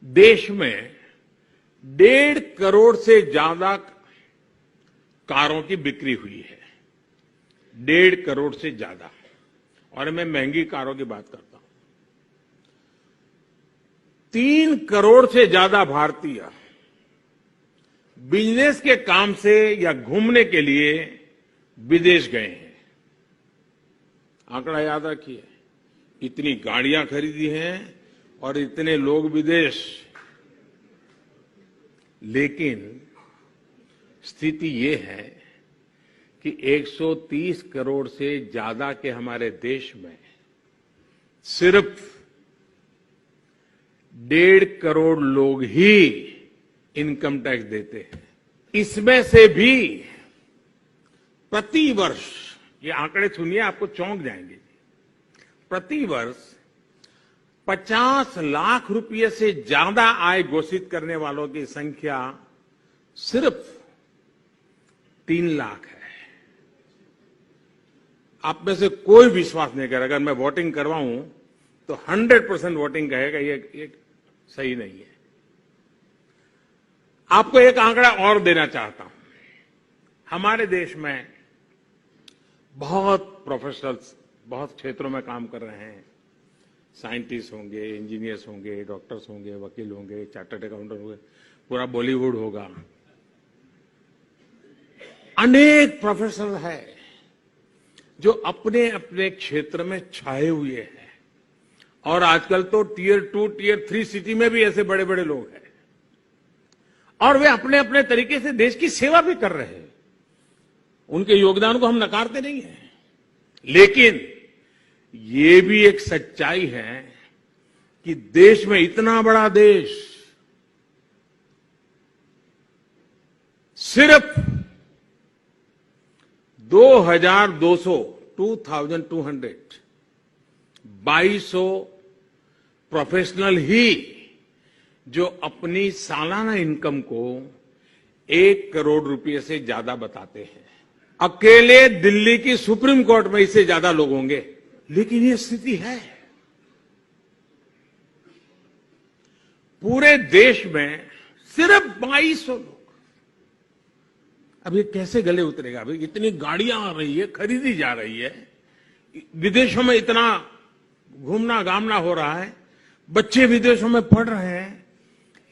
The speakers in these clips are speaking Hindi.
देश में 1.5 करोड़ से ज्यादा कारों की बिक्री हुई है। 1.5 करोड़ से ज्यादा, और मैं महंगी कारों की बात करता हूं। 3 करोड़ से ज्यादा भारतीय बिजनेस के काम से या घूमने के लिए विदेश गए हैं। आंकड़ा याद रखिए, इतनी गाड़ियां खरीदी हैं और इतने लोग विदेश। लेकिन स्थिति ये है कि 130 करोड़ से ज्यादा के हमारे देश में सिर्फ 1.5 करोड़ लोग ही इनकम टैक्स देते हैं। इसमें से भी प्रति वर्ष, ये आंकड़े सुनिए आपको चौंक जाएंगे, प्रति वर्ष 50 लाख रुपए से ज्यादा आय घोषित करने वालों की संख्या सिर्फ 3 लाख है। आप में से कोई विश्वास नहीं करेगा, अगर मैं वोटिंग करवाऊं तो 100% वोटिंग कहेगा ये सही नहीं है। आपको एक आंकड़ा और देना चाहता हूं। हमारे देश में बहुत प्रोफेशनल्स बहुत क्षेत्रों में काम कर रहे हैं। साइंटिस्ट होंगे, इंजीनियर्स होंगे, डॉक्टर्स होंगे, वकील होंगे, चार्टर्ड अकाउंटेंट होंगे, पूरा बॉलीवुड होगा। अनेक प्रोफेशनल है जो अपने अपने क्षेत्र में छाए हुए हैं, और आजकल तो टियर 2, टियर 3 सिटी में भी ऐसे बड़े बड़े लोग हैं, और वे अपने अपने तरीके से देश की सेवा भी कर रहे हैं। उनके योगदान को हम नकारते नहीं हैं, लेकिन ये भी एक सच्चाई है कि देश में, इतना बड़ा देश, सिर्फ 2200 प्रोफेशनल ही जो अपनी सालाना इनकम को 1 करोड़ रुपए से ज्यादा बताते हैं। अकेले दिल्ली की सुप्रीम कोर्ट में इससे ज्यादा लोग होंगे, लेकिन ये स्थिति है। पूरे देश में सिर्फ 2200 लोग। अब ये कैसे गले उतरेगा? अभी इतनी गाड़ियां आ रही है, खरीदी जा रही है, विदेशों में इतना घूमना गामना हो रहा है, बच्चे विदेशों में पढ़ रहे हैं,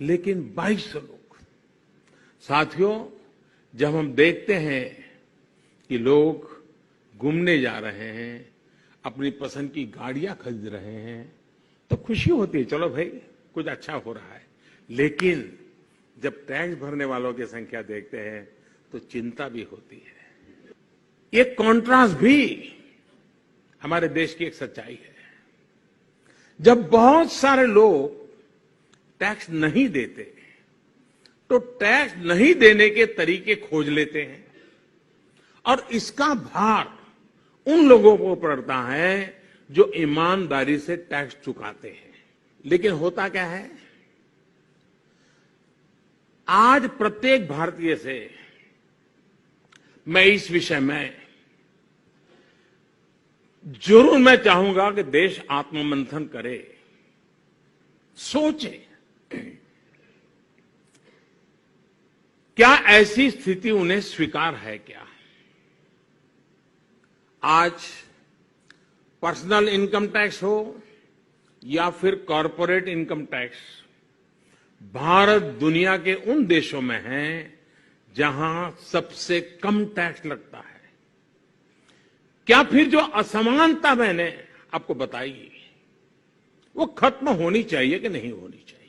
लेकिन 2200 लोग। साथियों, जब हम देखते हैं कि लोग घूमने जा रहे हैं, अपनी पसंद की गाड़ियां खरीद रहे हैं, तो खुशी होती है, चलो भाई कुछ अच्छा हो रहा है। लेकिन जब टैक्स भरने वालों की संख्या देखते हैं तो चिंता भी होती है। ये कॉन्ट्रास्ट भी हमारे देश की एक सच्चाई है। जब बहुत सारे लोग टैक्स नहीं देते तो टैक्स नहीं देने के तरीके खोज लेते हैं, और इसका भार उन लोगों को पड़ता है जो ईमानदारी से टैक्स चुकाते हैं। लेकिन होता क्या है, आज प्रत्येक भारतीय से मैं इस विषय में जरूर मैं चाहूंगा कि देश आत्ममंथन करे, सोचे, क्या ऐसी स्थिति उन्हें स्वीकार है क्या? आज पर्सनल इनकम टैक्स हो या फिर कॉरपोरेट इनकम टैक्स, भारत दुनिया के उन देशों में है जहां सबसे कम टैक्स लगता है। क्या फिर जो असमानता मैंने आपको बताई वो खत्म होनी चाहिए कि नहीं होनी चाहिए?